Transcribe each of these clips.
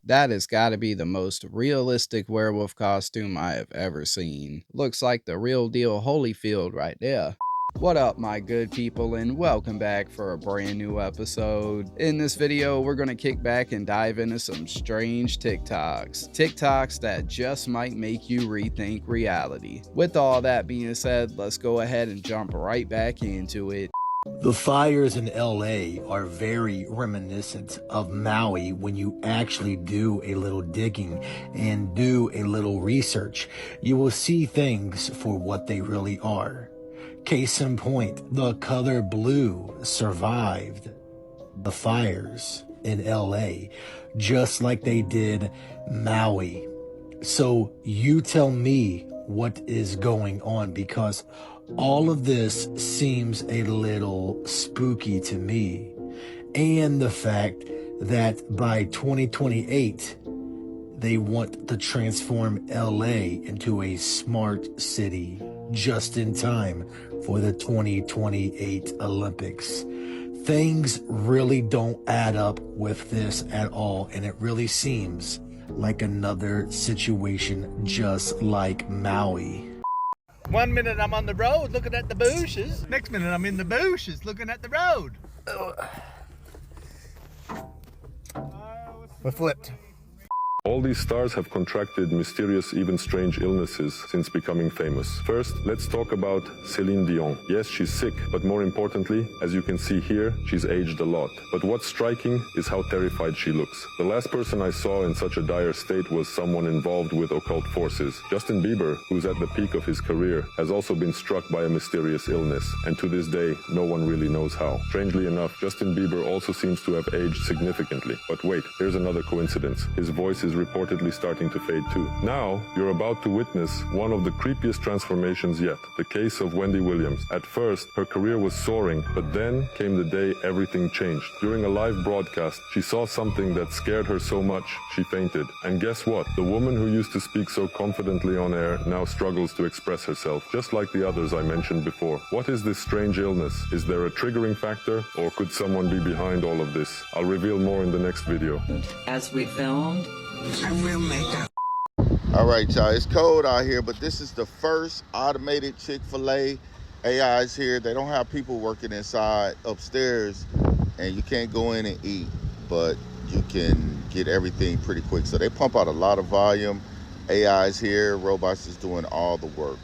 That has got to be the most realistic werewolf costume I have ever seen. Looks like the real deal Holyfield right there. What up, my good people, and welcome back for a brand new episode. In this video, we're going to kick back and dive into some strange TikToks. TikToks that just might make you rethink reality. With all that being said, let's go ahead and jump right back into it. The fires in LA are very reminiscent of Maui when you actually do a little digging and do a little research. You will see things for what they really are. Case in point, the color blue survived the fires in LA just like they did Maui. So you tell me what is going on, because all of this seems a little spooky to me. And the fact that by 2028, they want to transform LA into a smart city just in time for the 2028 Olympics. Things really don't add up with this at all, and it really seems like another situation just like Maui. 1 minute I'm on the road looking at the bushes. Next minute I'm in the bushes looking at the road. We're flipped. All these stars have contracted mysterious, even strange illnesses since becoming famous. First, let's talk about Celine Dion. Yes, she's sick, but more importantly, as you can see here, she's aged a lot. But what's striking is how terrified she looks. The last person I saw in such a dire state was someone involved with occult forces. Justin Bieber, who's at the peak of his career, has also been struck by a mysterious illness, and to this day, no one really knows how. Strangely enough, Justin Bieber also seems to have aged significantly. But wait, here's another coincidence. His voice is reportedly starting to fade too. Now, you're about to witness one of the creepiest transformations yet, the case of Wendy Williams. At first, her career was soaring, but then came the day everything changed. During a live broadcast, she saw something that scared her so much, she fainted. And guess what? The woman who used to speak so confidently on air now struggles to express herself, just like the others I mentioned before. What is this strange illness? Is there a triggering factor, or could someone be behind all of this? I'll reveal more in the next video. As we filmed, I will make up. All right, y'all, it's cold out here, but this is the first automated Chick-fil-A. AI's here. They don't have people working inside upstairs, and you can't go in and eat, but you can get everything pretty quick. So they pump out a lot of volume. AI's here. Robots is doing all the work.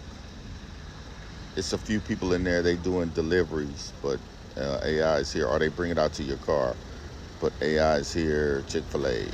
It's a few people in there. They doing deliveries, but AI is here, or they bring it out to your car. But AI is here. Chick-fil-A.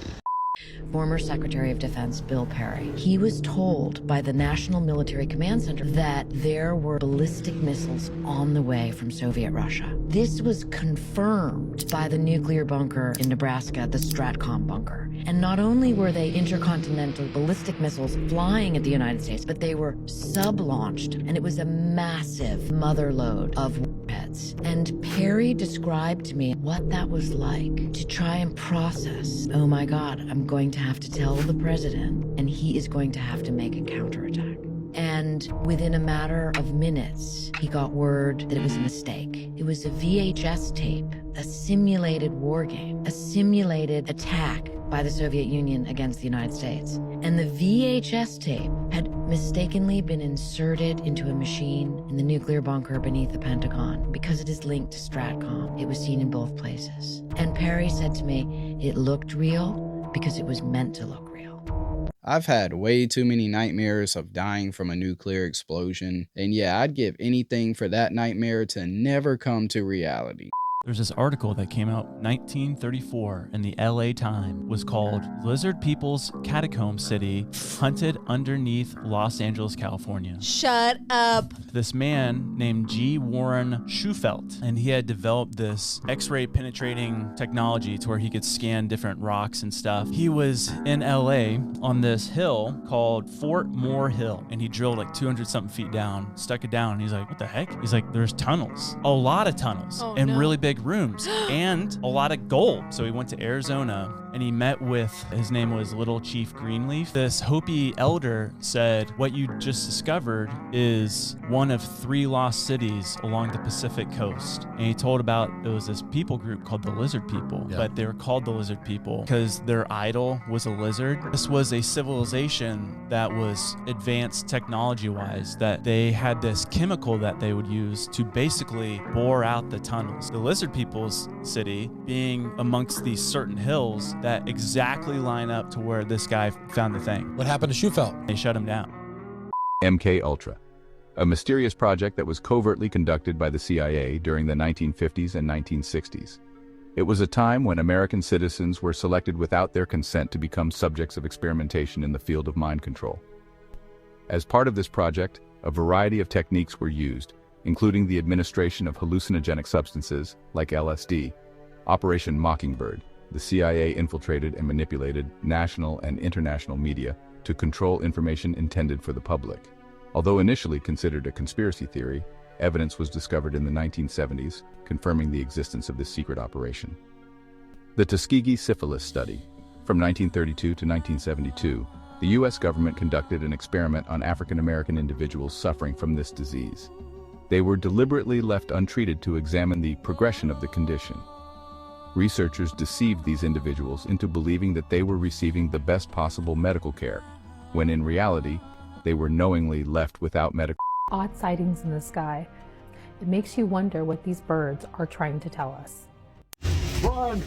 Former Secretary of Defense Bill Perry. He was told by the National Military Command Center that there were ballistic missiles on the way from Soviet Russia. This was confirmed by the nuclear bunker in Nebraska, the Stratcom bunker. And not only were they intercontinental ballistic missiles flying at the United States, but they were sub-launched, and it was a massive mother lode of warheads. And Perry described to me what that was like to try and process, oh my God, I'm going to have to tell the president, and he is going to have to make a counterattack. And within a matter of minutes, he got word that it was a mistake. It was a VHS tape, a simulated war game, a simulated attack by the Soviet Union against the United States. And the VHS tape had mistakenly been inserted into a machine in the nuclear bunker beneath the Pentagon because it is linked to Stratcom. It was seen in both places. And Perry said to me, it looked real because it was meant to look real. I've had way too many nightmares of dying from a nuclear explosion, and yeah, I'd give anything for that nightmare to never come to reality. There's this article that came out 1934 in the LA Times, was called Lizard People's Catacomb City Hunted Underneath Los Angeles, California. Shut up. This man named G. Warren Schufelt, and he had developed this X-ray penetrating technology to where he could scan different rocks and stuff. He was in LA on this hill called Fort Moore Hill, and he drilled like 200 something feet down, stuck it down, and he's like, what the heck? He's like, there's tunnels, a lot of tunnels, and really big rooms, and a lot of gold. So he went to Arizona and he met with, his name was Little Chief Greenleaf. This Hopi elder said, what you just discovered is one of 3 lost cities along the Pacific coast. And he told about, it was this people group called the Lizard People, but they were called the Lizard People because their idol was a lizard. This was a civilization that was advanced technology-wise, that they had this chemical that they would use to basically bore out the tunnels. The Lizard People's city being amongst these certain hills that exactly line up to where this guy found the thing. What happened to Schufelt? They shut him down. MK Ultra, a mysterious project that was covertly conducted by the CIA during the 1950s and 1960s. It was a time when American citizens were selected without their consent to become subjects of experimentation in the field of mind control. As part of this project, a variety of techniques were used, including the administration of hallucinogenic substances like LSD. Operation Mockingbird, the CIA infiltrated and manipulated national and international media to control information intended for the public. Although initially considered a conspiracy theory, evidence was discovered in the 1970s, confirming the existence of this secret operation. The Tuskegee Syphilis Study. From 1932 to 1972, the U.S. government conducted an experiment on African American individuals suffering from this disease. They were deliberately left untreated to examine the progression of the condition. Researchers deceived these individuals into believing that they were receiving the best possible medical care, when in reality, they were knowingly left without medical. Odd sightings in the sky. It makes you wonder what these birds are trying to tell us. Run!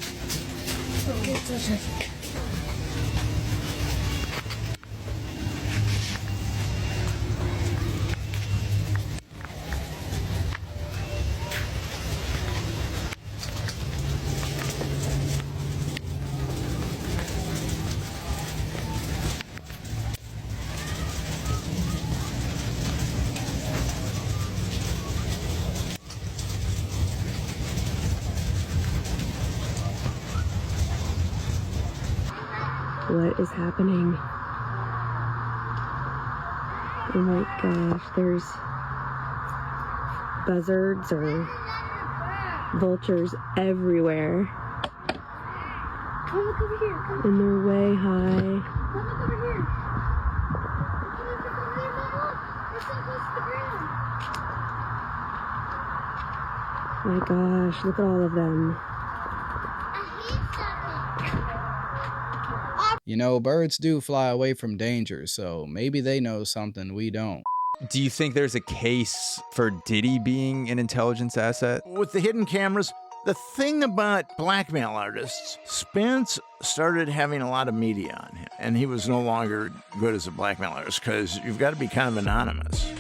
What is happening? Oh my gosh, there's buzzards or vultures everywhere. Come look over here. Come and they're way high. look over here. Look over there, Mama. They're so close to the ground. My gosh, look at all of them. You know, birds do fly away from danger, so maybe they know something we don't. Do you think there's a case for Diddy being an intelligence asset? With the hidden cameras, the thing about blackmail artists, Spence started having a lot of media on him, and he was no longer good as a blackmail artist because you've got to be kind of anonymous.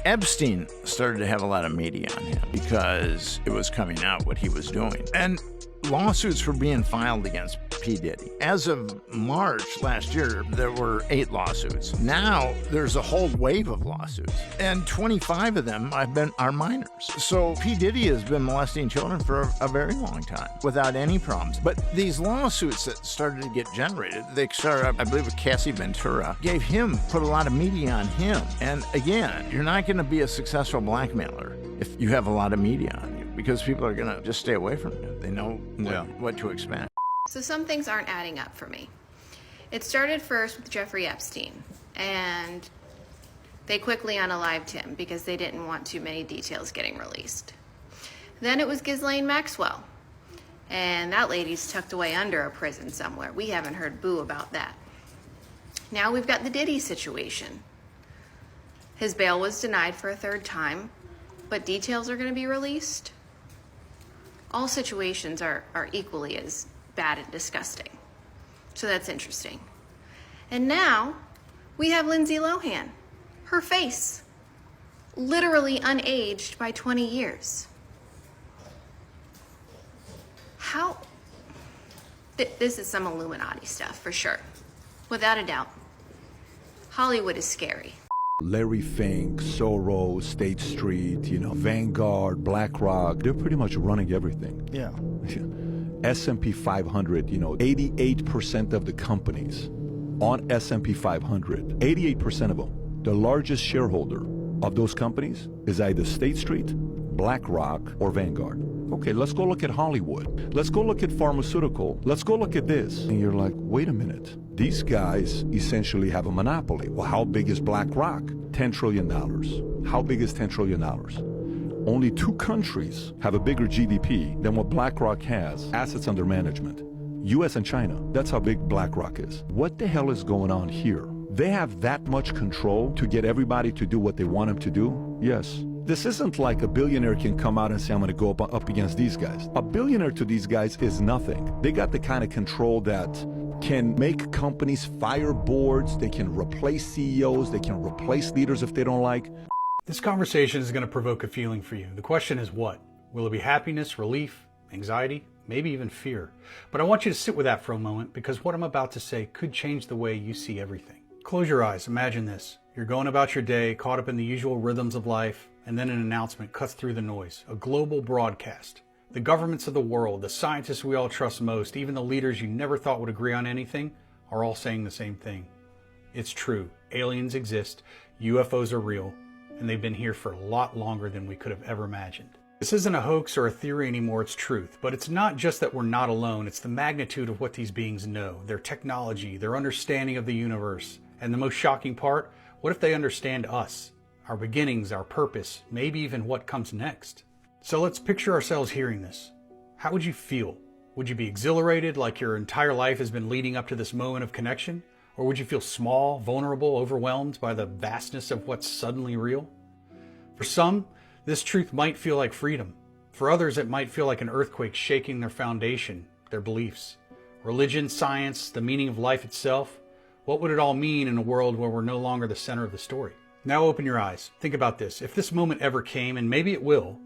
Epstein started to have a lot of media on him because it was coming out what he was doing. And lawsuits were being filed against P. Diddy. As of March last year, there were 8 lawsuits. Now there's a whole wave of lawsuits, and 25 of them are minors. So P. Diddy has been molesting children for a very long time without any problems. But these lawsuits that started to get generated, they started, I believe, with Cassie Ventura, put a lot of media on him. And again, you're not going to be a successful blackmailer if you have a lot of media on you, because people are going to just stay away from you. They know what to expect. So some things aren't adding up for me. It started first with Jeffrey Epstein, and they quickly unalived him because they didn't want too many details getting released. Then it was Ghislaine Maxwell, and that lady's tucked away under a prison somewhere. We haven't heard boo about that. Now we've got the Diddy situation. His bail was denied for a 3rd time, but details are going to be released. All situations are equally as bad and disgusting. So that's interesting. And now we have Lindsay Lohan. Her face, literally unaged by 20 years. How? This is some Illuminati stuff for sure. Without a doubt. Hollywood is scary. Larry Fink, Soros, State Street, Vanguard, BlackRock, they're pretty much running everything. Yeah. S&P 500, 88% of the companies on S&P 500, 88% of them, the largest shareholder of those companies is either State Street, BlackRock, or Vanguard. Okay, let's go look at Hollywood. Let's go look at pharmaceutical. Let's go look at this. And you're like, wait a minute. These guys essentially have a monopoly. Well, how big is BlackRock? $10 trillion. How big is $10 trillion? Only 2 countries have a bigger GDP than what BlackRock has, assets under management. US and China. That's how big BlackRock is. What the hell is going on here? They have that much control to get everybody to do what they want them to do? Yes. This isn't like a billionaire can come out and say, I'm going to go up against these guys. A billionaire to these guys is nothing. They got the kind of control that can make companies fire boards, they can replace CEOs, they can replace leaders if they don't like. This conversation is going to provoke a feeling for you. The question is what? Will it be happiness, relief, anxiety, maybe even fear? But I want you to sit with that for a moment, because what I'm about to say could change the way you see everything. Close your eyes. Imagine this. You're going about your day, caught up in the usual rhythms of life, and then an announcement cuts through the noise. A global broadcast. The governments of the world, the scientists we all trust most, even the leaders you never thought would agree on anything, are all saying the same thing. It's true. Aliens exist. UFOs are real. And they've been here for a lot longer than we could have ever imagined. This isn't a hoax or a theory anymore, it's truth. But it's not just that we're not alone, it's the magnitude of what these beings know, their technology, their understanding of the universe. And the most shocking part, what if they understand us, our beginnings, our purpose, maybe even what comes next? So let's picture ourselves hearing this. How would you feel? Would you be exhilarated like your entire life has been leading up to this moment of connection? Or would you feel small, vulnerable, overwhelmed by the vastness of what's suddenly real? For some, this truth might feel like freedom. For others, it might feel like an earthquake shaking their foundation, their beliefs. Religion, science, the meaning of life itself. What would it all mean in a world where we're no longer the center of the story? Now open your eyes. Think about this. If this moment ever came, and maybe it will,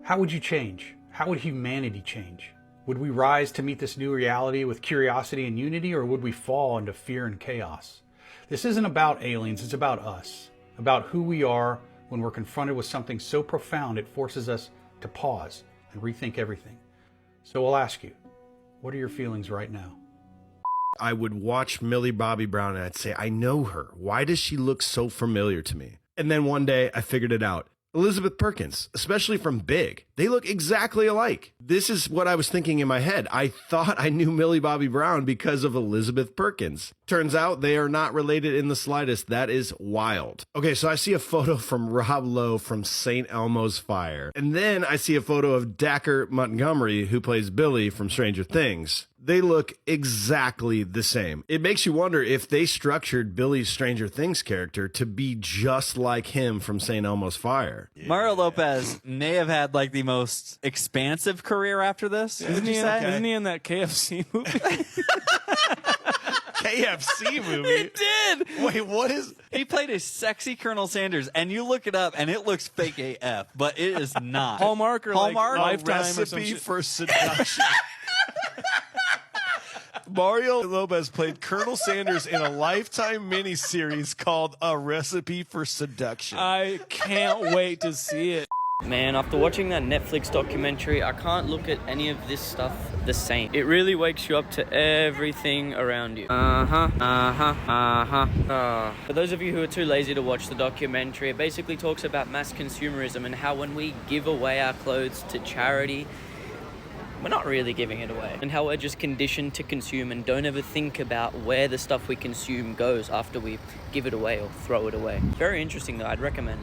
how would you change? How would humanity change? Would we rise to meet this new reality with curiosity and unity, or would we fall into fear and chaos? This isn't about aliens, it's about us. About who we are when we're confronted with something so profound it forces us to pause and rethink everything. So I'll ask you, what are your feelings right now? I would watch Millie Bobby Brown and I'd say, I know her. Why does she look so familiar to me? And then one day I figured it out. Elizabeth Perkins, especially from Big. They look exactly alike. This is what I was thinking in my head. I thought I knew Millie Bobby Brown because of Elizabeth Perkins. Turns out they are not related in the slightest. That is wild. Okay, so I see a photo from Rob Lowe from St. Elmo's Fire. And then I see a photo of Dacker Montgomery, who plays Billy from Stranger Things. They look exactly the same. It makes you wonder if they structured Billy's Stranger Things character to be just like him from St. Elmo's Fire. Mario Lopez may have had like the most expansive career after this. Isn't he in that KFC movie? KFC movie? He did! Wait, what is... He played a sexy Colonel Sanders, and you look it up, and it looks fake AF, but it is not. Hallmark or Hallmark? like Lifetime Recipe or some shit? for Seduction. Mario Lopez played Colonel Sanders in a Lifetime miniseries called A Recipe for Seduction. I can't wait to see it. Man, after watching that Netflix documentary, I can't look at any of this stuff the same. It really wakes you up to everything around you. For those of you who are too lazy to watch the documentary, it basically talks about mass consumerism and how when we give away our clothes to charity, we're not really giving it away, and how we're just conditioned to consume and don't ever think about where the stuff we consume goes after we give it away or throw it away. Very interesting though, I'd recommend.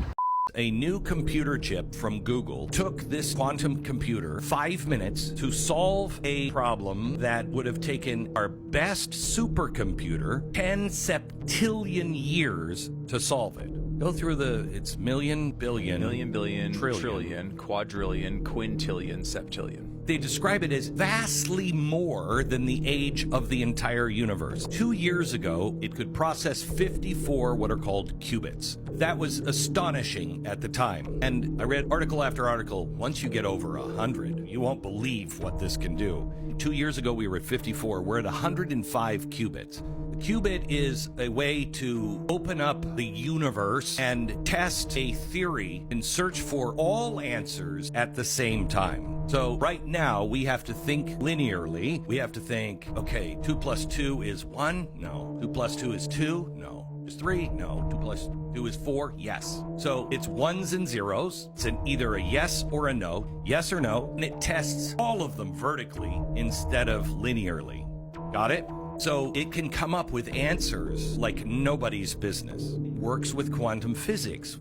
A new computer chip from Google took this quantum computer 5 minutes to solve a problem that would have taken our best supercomputer 10 septillion years to solve it. Go through it's million, billion, trillion, quadrillion, quintillion, septillion. They describe it as vastly more than the age of the entire universe. 2 years ago, it could process 54 what are called qubits. That was astonishing at the time. And I read article after article. Once you get over 100, you won't believe what this can do. 2 years ago, we were at 54. We're at 105 qubits. A qubit is a way to open up the universe and test a theory and search for all answers at the same time. So right now, we have to think linearly. We have to think, okay, 2 plus 2 is 1? No. 2 plus 2 is 2? No. Is 3? No. 2 plus 2 is 4? Yes. So it's ones and zeros. It's either a yes or a no, yes or no, and it tests all of them vertically instead of linearly. Got it? So it can come up with answers like nobody's business. Works with quantum physics.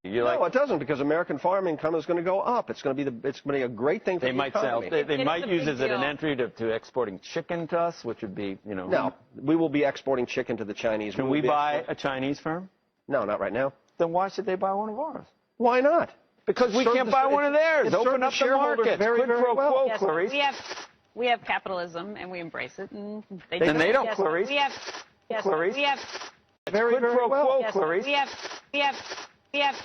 No, it doesn't, because American farm income is going to go up. It's going to be a great thing for the economy. They might use it as an entry to exporting chicken to us, which would be, No, we will be exporting chicken to the Chinese. Can we buy a Chinese firm? No, not right now. Then why should they buy one of ours? Why not? Because we can't buy one of theirs. Open up the market. Very, very well. Yes, Clarice. we have capitalism and we embrace it, and they And they don't, yes, Clarice. We have, yes, Clarice. we have, Very, very well. yes, Clarice. we have.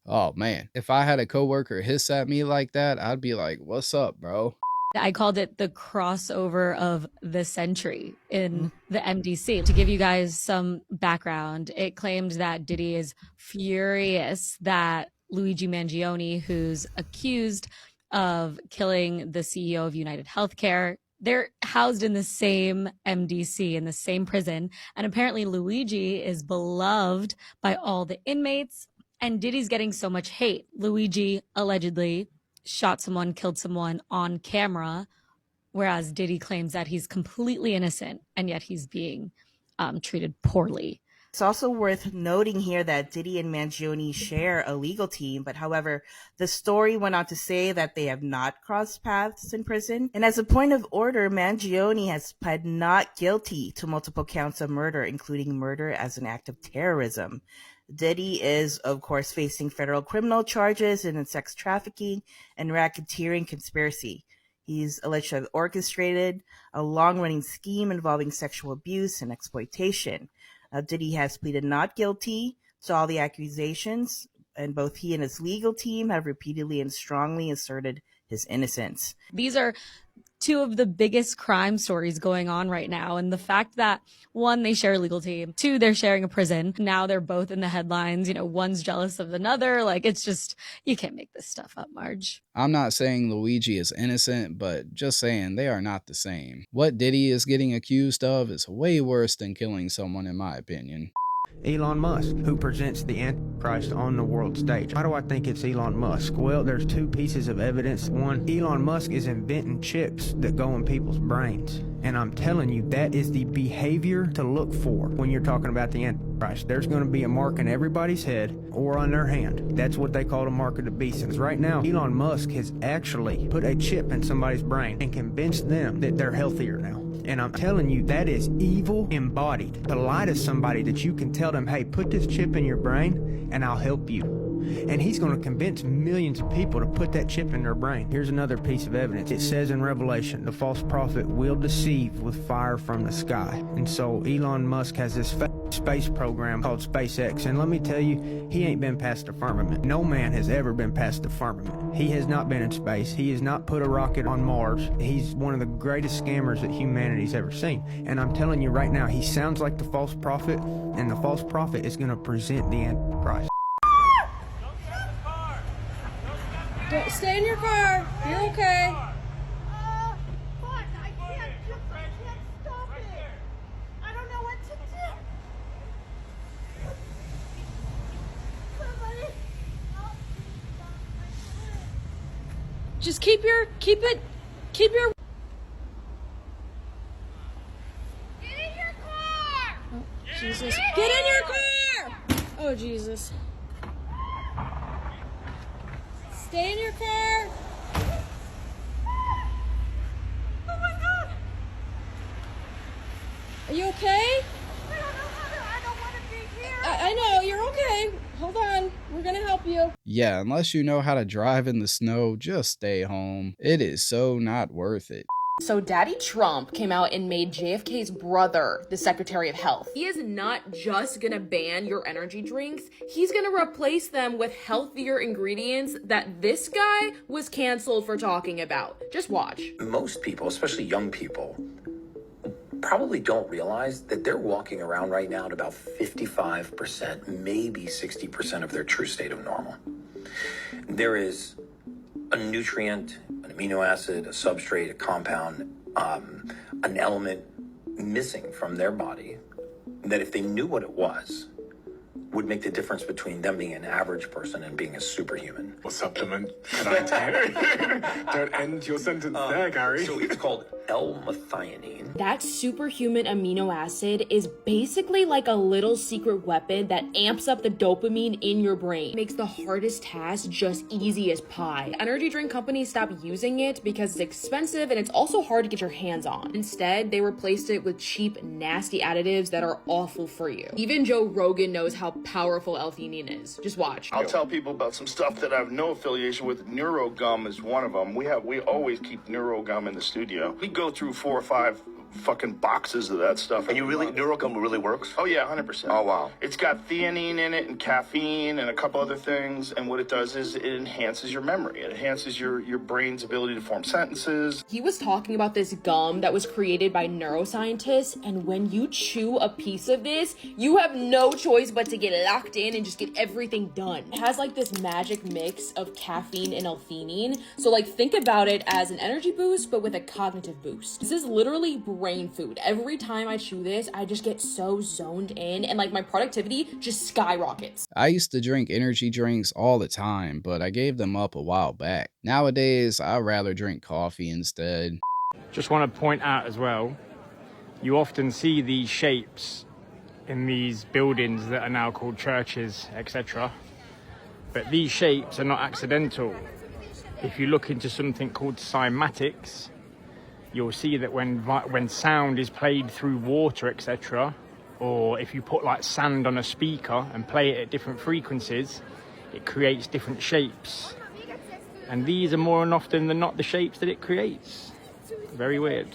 Oh man, if I had a coworker hiss at me like that, I'd be like, "What's up, bro?" I called it the crossover of the century in the MDC. To give you guys some background, it claimed that Diddy is furious that Luigi Mangione, who's accused of killing the CEO of United Healthcare, they're housed in the same MDC, in the same prison. And apparently Luigi is beloved by all the inmates, and Diddy's getting so much hate. Luigi allegedly shot someone, killed someone on camera, whereas Diddy claims that he's completely innocent, and yet he's being treated poorly. It's also worth noting here that Diddy and Mangione share a legal team, but however, the story went on to say that they have not crossed paths in prison. And as a point of order, Mangione has pled not guilty to multiple counts of murder, including murder as an act of terrorism. Diddy is, of course, facing federal criminal charges in sex trafficking and racketeering conspiracy. He's alleged to have orchestrated a long-running scheme involving sexual abuse and exploitation. Diddy has pleaded not guilty to all the accusations, and both he and his legal team have repeatedly and strongly asserted his innocence. These are two of the biggest crime stories going on right now. And the fact that, one, they share a legal team, two, they're sharing a prison. Now they're both in the headlines. One's jealous of another. It's just, you can't make this stuff up, Marge. I'm not saying Luigi is innocent, but just saying they are not the same. What Diddy is getting accused of is way worse than killing someone, in my opinion. Elon Musk, who presents the Antichrist on the world stage. Why do I think it's Elon Musk? Well, there's two pieces of evidence. One, Elon Musk is inventing chips that go in people's brains. And I'm telling you, that is the behavior to look for when you're talking about the Antichrist. There's going to be a mark in everybody's head or on their hand. That's what they call the mark of the beast. And right now, Elon Musk has actually put a chip in somebody's brain and convinced them that they're healthier now. And I'm telling you, that is evil embodied. To lie to somebody that you can tell them, hey, put this chip in your brain and I'll help you. And he's going to convince millions of people to put that chip in their brain. Here's another piece of evidence. It says in Revelation, the false prophet will deceive with fire from the sky. And so Elon Musk has this space program called SpaceX. And let me tell you, he ain't been past the firmament. No man has ever been past the firmament. He has not been in space. He has not put a rocket on Mars. He's one of the greatest scammers that humanity's ever seen. And I'm telling you right now, he sounds like the false prophet, and the false prophet is going to present the Antichrist. Stay in your car. You're okay. Just keep your. Get in your car! Oh, Jesus. Get in your car! Oh, Jesus. Stay in your car! Oh my God! Are you okay? I don't want to be here. I know, you're okay. Hold on, we're gonna help you. Yeah, unless you know how to drive in the snow, just stay home. It is so not worth it. So Daddy Trump came out and made JFK's brother the Secretary of Health. He is not just gonna ban your energy drinks, he's gonna replace them with healthier ingredients that this guy was canceled for talking about. Just watch. Most people, especially young people, probably don't realize that they're walking around right now at about 55%, maybe 60% of their true state of normal. There is a nutrient, an amino acid, a substrate, a compound, an element missing from their body that if they knew what it was, would make the difference between them being an average person and being a superhuman. What supplement can I take? Don't end your sentence there, Gary. So it's called L-methionine. That superhuman amino acid is basically like a little secret weapon that amps up the dopamine in your brain. Makes the hardest task just easy as pie. Energy drink companies stopped using it because it's expensive and it's also hard to get your hands on. Instead, they replaced it with cheap, nasty additives that are awful for you. Even Joe Rogan knows how powerful L-theanine is. Just watch. I'll tell people about some stuff that I have no affiliation with. NeuroGum is one of them. We always keep NeuroGum in the studio. We go through 4 or 5 fucking boxes of that stuff. And NeuroGum really works? Oh yeah, 100%. Oh wow. It's got theanine in it and caffeine and a couple other things, and what it does is it enhances your memory. It enhances your brain's ability to form sentences. He was talking about this gum that was created by neuroscientists, and when you chew a piece of this, you have no choice but to get locked in and just get everything done. It has like this magic mix of caffeine and L-theanine, so like think about it as an energy boost but with a cognitive boost. This is literally brain food. Every time I chew this, I just get so zoned in and like my productivity just skyrockets. I used to drink energy drinks all the time, but I gave them up a while back. Nowadays, I'd rather drink coffee instead. Just want to point out as well, you often see these shapes in these buildings that are now called churches, etc. But these shapes are not accidental. If you look into something called cymatics, you'll see that when sound is played through water, etc., or if you put like sand on a speaker and play it at different frequencies, it creates different shapes. And these are more often than not the shapes that it creates. Very weird.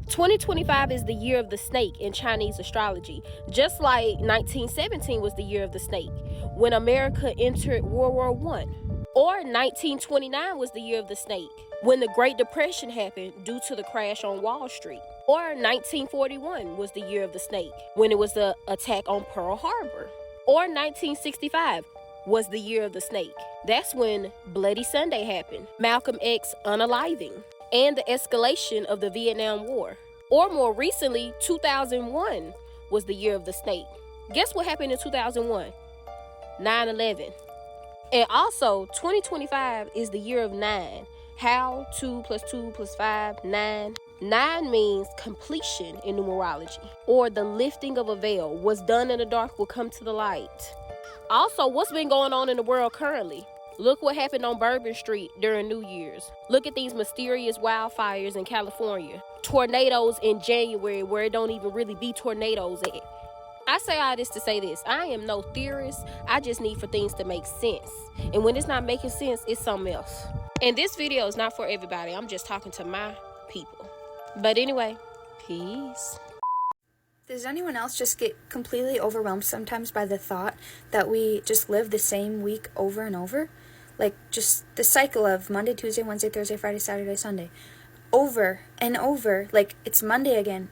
2025 is the year of the snake in Chinese astrology, just like 1917 was the year of the snake when America entered World War I. Or 1929 was the year of the snake when the Great Depression happened due to the crash on Wall Street. Or 1941 was the year of the snake when it was the attack on Pearl Harbor. Or 1965 was the year of the snake. That's when Bloody Sunday happened, Malcolm X unaliving, and the escalation of the Vietnam War. Or more recently, 2001 was the year of the snake. Guess what happened in 2001? 9/11. And also, 2025 is the year of 9. How? 2 + 2 + 5, 9. 9 means completion in numerology, or the lifting of a veil. What's done in the dark will come to the light. Also, what's been going on in the world currently? Look what happened on Bourbon Street during New Year's. Look at these mysterious wildfires in California. Tornadoes in January where it don't even really be tornadoes at. I say all this to say this. I am no theorist. I just need for things to make sense. And when it's not making sense, it's something else. And this video is not for everybody. I'm just talking to my people. But anyway, peace. Does anyone else just get completely overwhelmed sometimes by the thought that we just live the same week over and over? Like just the cycle of Monday, Tuesday, Wednesday, Thursday, Friday, Saturday, Sunday. Over and over. Like it's Monday again.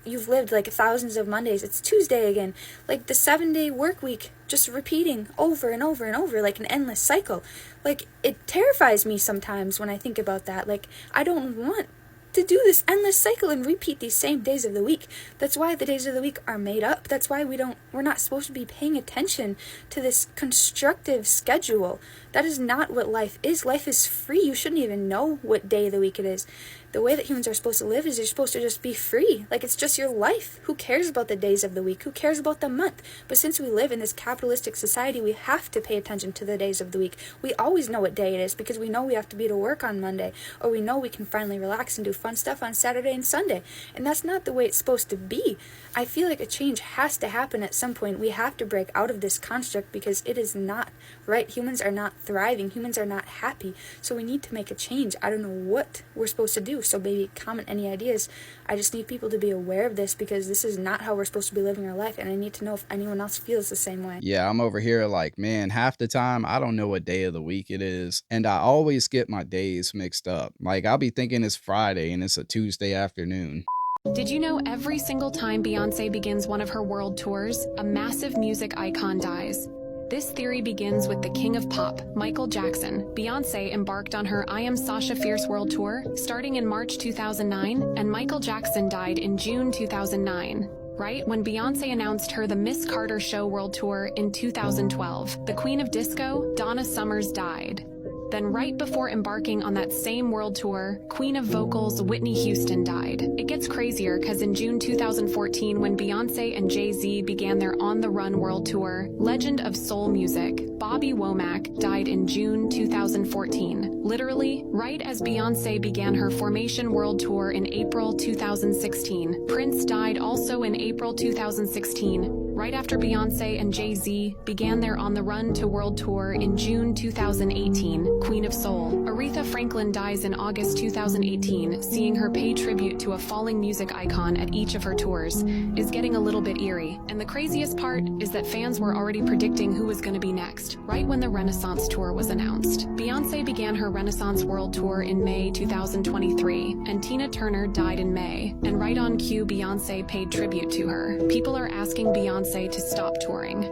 You've lived like thousands of Mondays. It's Tuesday again. Like the 7-day work week, just repeating over and over and over, like an endless cycle. Like it terrifies me sometimes when I think about that. Like I don't want to do this endless cycle and repeat these same days of the week. That's why the days of the week are made up. That's why we're not supposed to be paying attention to this constructive schedule. That is not what life is. Life is free. You shouldn't even know what day of the week it is. The way that humans are supposed to live is you're supposed to just be free. Like it's just your life. Who cares about the days of the week? Who cares about the month? But since we live in this capitalistic society, we have to pay attention to the days of the week. We always know what day it is because we know we have to be to work on Monday, or we know we can finally relax and do fun stuff on Saturday and Sunday. And that's not the way it's supposed to be. I feel like a change has to happen at some point we have to break out of this construct because it is not right. Humans are not thriving. Humans are not happy. So we need to make a change. I don't know what we're supposed to do. So maybe comment any ideas. I just need people to be aware of this because this is not how we're supposed to be living our life. And I need to know if anyone else feels the same way. Yeah, I'm over here like, man, half the time I don't know what day of the week it is. And I always get my days mixed up. Like I'll be thinking it's Friday and it's a Tuesday afternoon. Did you know every single time Beyonce begins one of her world tours, a massive music icon dies? This theory begins with the king of pop, Michael Jackson. Beyonce embarked on her I Am Sasha Fierce World Tour starting in March 2009, and Michael Jackson died in June 2009. Right when Beyonce announced her The Miss Carter Show World Tour in 2012, the Queen of Disco, Donna Summers, died. Then right before embarking on that same world tour, Queen of Vocals Whitney Houston died. It gets crazier because in June 2014, when Beyonce and Jay-Z began their On the Run world tour, legend of soul music, Bobby Womack, died in June 2014. Literally, right as Beyonce began her Formation world tour in April 2016. Prince died also in April 2016, right after Beyonce and Jay-Z began their On the Run to world tour in June 2018. Queen of Soul. Aretha Franklin dies in August 2018, seeing her pay tribute to a falling music icon at each of her tours is getting a little bit eerie. And the craziest part is that fans were already predicting who was going to be next, right when the Renaissance tour was announced. Beyonce began her Renaissance World Tour in May 2023, and Tina Turner died in May. And right on cue, Beyonce paid tribute to her. People are asking Beyonce to stop touring.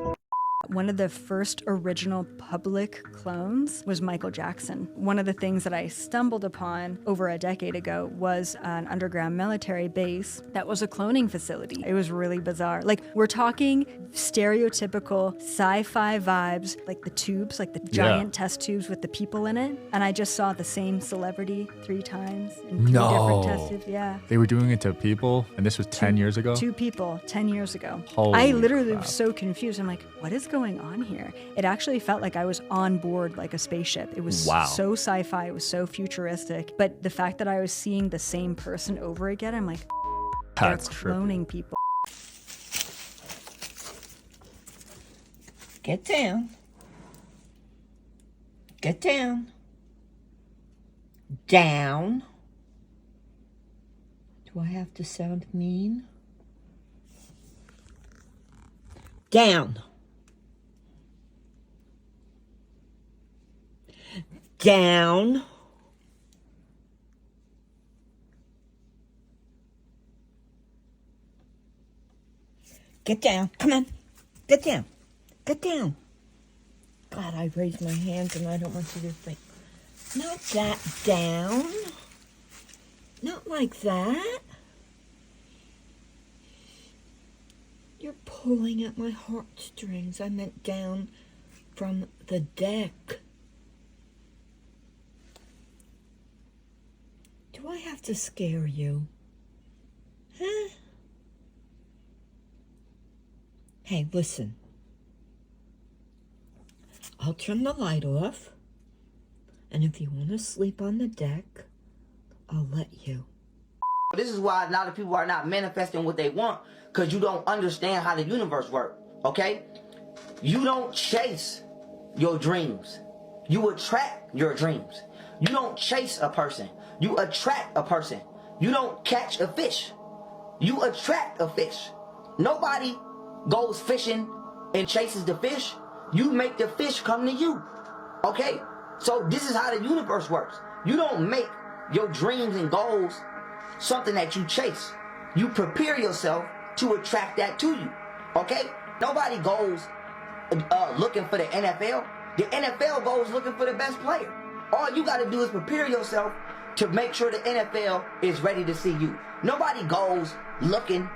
One of the first original public clones was Michael Jackson. One of the things that I stumbled upon over a decade ago was an underground military base that was a cloning facility. It was really bizarre. Like, we're talking stereotypical sci-fi vibes, like the tubes, like the giant test tubes with the people in it. And I just saw the same celebrity 3 times in 3 different test tubes. Yeah. They were doing it to people, and this was 10 years ago? 2 people, 10 years ago. Holy I literally crap. was so confused. I'm like, what is going on here? It actually felt like I was on board like a spaceship. It was so sci-fi, it was so futuristic. But the fact that I was seeing the same person over again, I'm like, they're cloning people. Get down. Get down. Down. Do I have to sound mean? Down. Down. Get down. Come on. Get down. Get down. God, I raised my hands and I don't want you to think. Not that down. Not like that. You're pulling at my heartstrings. I meant down from the deck. Do I have to scare you? Huh? Hey, listen. I'll turn the light off, and if you want to sleep on the deck, I'll let you. This is why a lot of people are not manifesting what they want, because you don't understand how the universe works, okay? You don't chase your dreams. You attract your dreams. You don't chase a person. You attract a person. You don't catch a fish. You attract a fish. Nobody goes fishing and chases the fish. You make the fish come to you, okay? So this is how the universe works. You don't make your dreams and goals something that you chase. You prepare yourself to attract that to you, okay? Nobody goes looking for the NFL. The NFL goes looking for the best player. All you got to do is prepare yourself to make sure the NFL is ready to see you. Nobody goes looking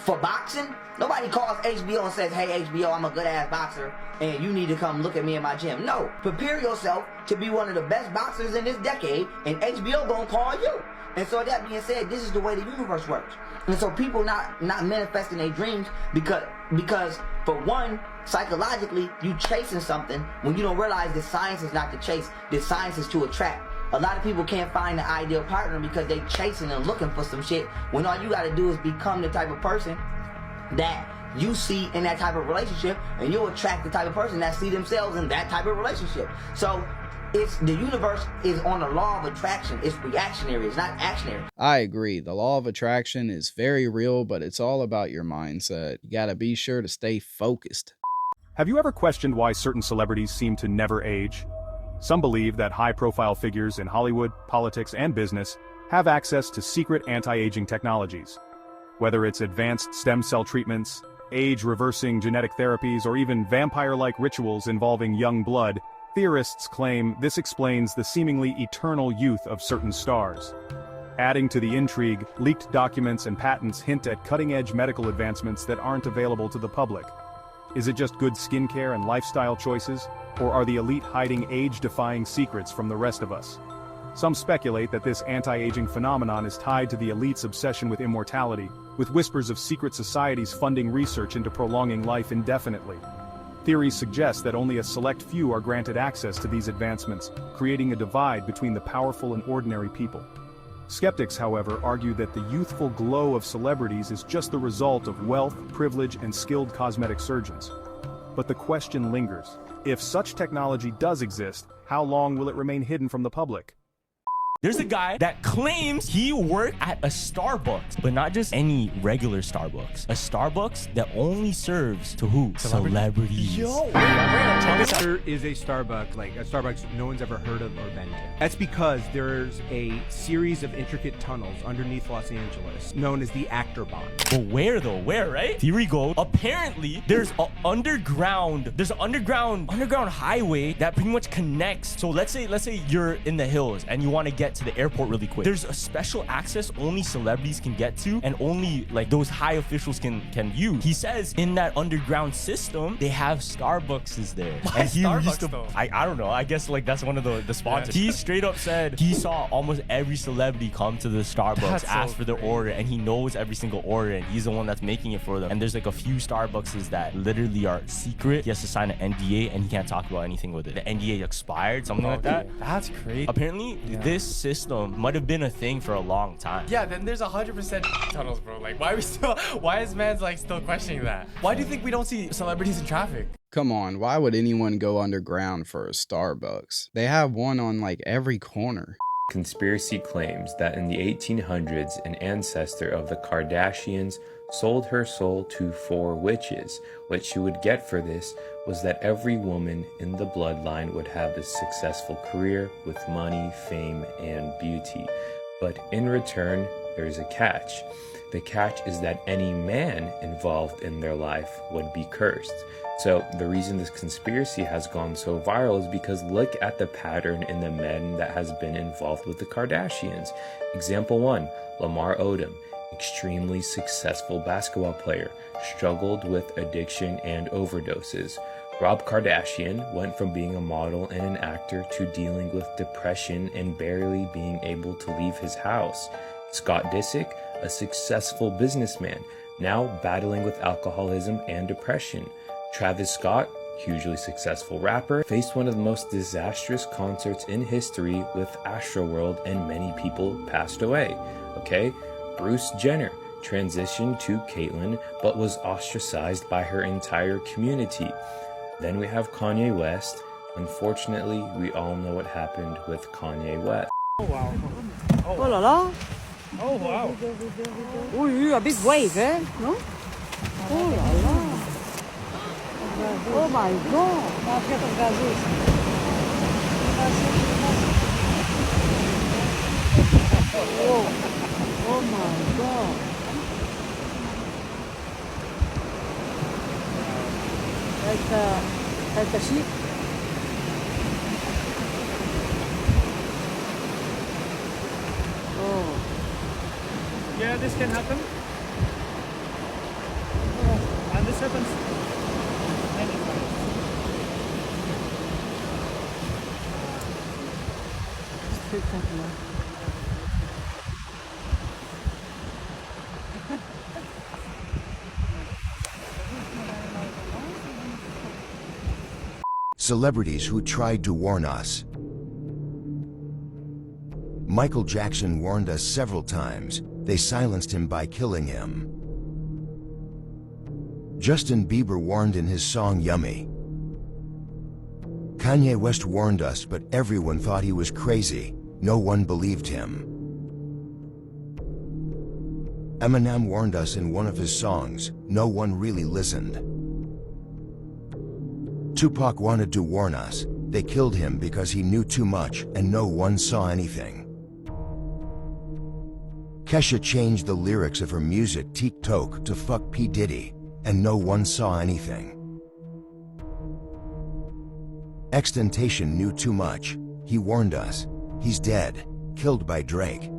for boxing. Nobody calls HBO and says, hey, HBO, I'm a good-ass boxer, and you need to come look at me in my gym. No. Prepare yourself to be one of the best boxers in this decade, and HBO gonna call you. And so that being said, this is the way the universe works. And so people not manifesting their dreams because for one, psychologically, you chasing something when you don't realize that science is not to chase, that science is to attract. A lot of people can't find the ideal partner because they chasing and looking for some shit when all you gotta do is become the type of person that you see in that type of relationship, and you'll attract the type of person that see themselves in that type of relationship. So the universe is on the law of attraction. It's reactionary. It's not actionary. I agree. The law of attraction is very real, but it's all about your mindset. You gotta be sure to stay focused. Have you ever questioned why certain celebrities seem to never age? Some believe that high-profile figures in Hollywood, politics, and business have access to secret anti-aging technologies. Whether it's advanced stem cell treatments, age-reversing genetic therapies, or even vampire-like rituals involving young blood, theorists claim this explains the seemingly eternal youth of certain stars. Adding to the intrigue, leaked documents and patents hint at cutting-edge medical advancements that aren't available to the public. Is it just good skincare and lifestyle choices, or are the elite hiding age-defying secrets from the rest of us? Some speculate that this anti-aging phenomenon is tied to the elite's obsession with immortality, with whispers of secret societies funding research into prolonging life indefinitely. Theories suggest that only a select few are granted access to these advancements, creating a divide between the powerful and ordinary people. Skeptics, however, argue that the youthful glow of celebrities is just the result of wealth, privilege, and skilled cosmetic surgeons. But the question lingers. If such technology does exist, how long will it remain hidden from the public? There's a guy that claims he worked at a Starbucks, but not just any regular Starbucks. A Starbucks that only serves to who? Celebrities. Yo! There is a Starbucks no one's ever heard of or been to. That's because there's a series of intricate tunnels underneath Los Angeles known as the Actor Bond. But where though? Where, right? Theory goes, apparently there's an underground highway that pretty much connects. So let's say you're in the hills and you want to get to the airport really quick. There's a special access only celebrities can get to and only like those high officials can use. He says in that underground system they have Starbucks there. And he used to, I don't know, I guess like that's one of the sponsors. Yeah. He straight up said he saw almost every celebrity come to the Starbucks, ask for their order, and he knows every single order and he's the one that's making it for them. And there's like a few Starbucks that literally are secret. He has to sign an NDA and he can't talk about anything with it. The NDA expired, something like that. That's crazy. Apparently this system might have been a thing for a long time. Yeah, then there's 100% tunnels, bro. Like, why is man's like still questioning that? Why do you think we don't see celebrities in traffic? Come on, why would anyone go underground for a Starbucks? They have one on like every corner. Conspiracy claims that in the 1800s, an ancestor of the Kardashians sold her soul to 4 witches. What she would get for this was that every woman in the bloodline would have a successful career with money, fame, and beauty. But in return, there's a catch. The catch is that any man involved in their life would be cursed. So the reason this conspiracy has gone so viral is because look at the pattern in the men that has been involved with the Kardashians. Example 1, Lamar Odom, extremely successful basketball player, struggled with addiction and overdoses. Rob Kardashian went from being a model and an actor to dealing with depression and barely being able to leave his house. Scott Disick, a successful businessman, now battling with alcoholism and depression. Travis Scott, hugely successful rapper, faced one of the most disastrous concerts in history with Astroworld and many people passed away. Okay? Bruce Jenner transitioned to Caitlyn but was ostracized by her entire community. Then we have Kanye West. Unfortunately, we all know what happened with Kanye West. Oh wow. Oh la la. Oh wow. Oh, a big wave, eh? No? Oh la la. Oh my god. Oh my god. Like a sheep. Oh. Yeah, this can happen. And this happens anytime. Celebrities who tried to warn us. Michael Jackson warned us several times. They silenced him by killing him. Justin Bieber warned in his song Yummy. Kanye West warned us, but everyone thought he was crazy. No one believed him. Eminem warned us in one of his songs. No one really listened. Tupac wanted to warn us. They killed him because he knew too much and no one saw anything. Kesha changed the lyrics of her music TikTok to fuck P. Diddy, and no one saw anything. XXXTentacion knew too much. He warned us. He's dead, killed by Drake.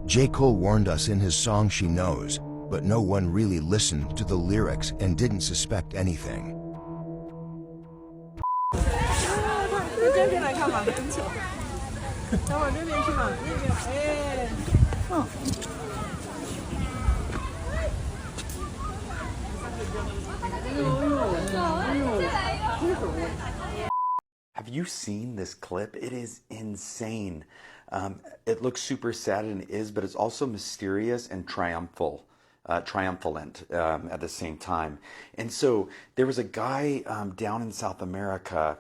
J. Cole warned us in his song She Knows, but no one really listened to the lyrics and didn't suspect anything. Have you seen this clip? It is insane. It looks super sad, and it is, but it's also mysterious and triumphant at the same time. And so there was a guy down in South America,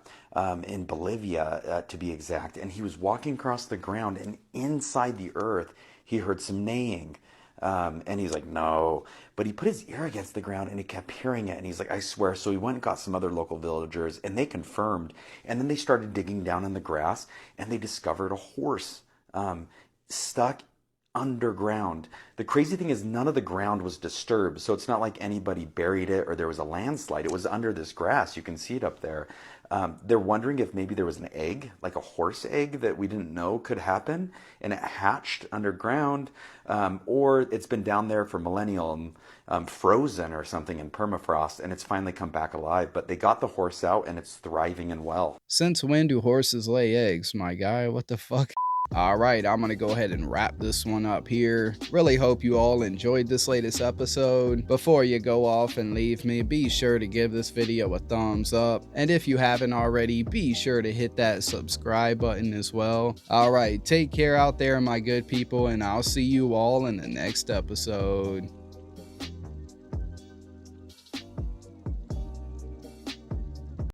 in Bolivia to be exact, and he was walking across the ground, and inside the earth he heard some neighing. And he's like, no, but he put his ear against the ground and he kept hearing it. And he's like, I swear. So he went and got some other local villagers and they confirmed. And then they started digging down in the grass and they discovered a horse, stuck underground. The crazy thing is none of the ground was disturbed. So it's not like anybody buried it or there was a landslide. It was under this grass. You can see it up there. They're wondering if maybe there was an egg, like a horse egg that we didn't know could happen, and it hatched underground, or it's been down there for millennium, frozen or something in permafrost, and it's finally come back alive. But they got the horse out, and it's thriving and well. Since when do horses lay eggs, my guy? What the fuck? Alright, I'm gonna go ahead and wrap this one up here. Really hope you all enjoyed this latest episode. Before you go off and leave me, be sure to give this video a thumbs up. And if you haven't already, be sure to hit that subscribe button as well. Alright, take care out there, my good people, and I'll see you all in the next episode.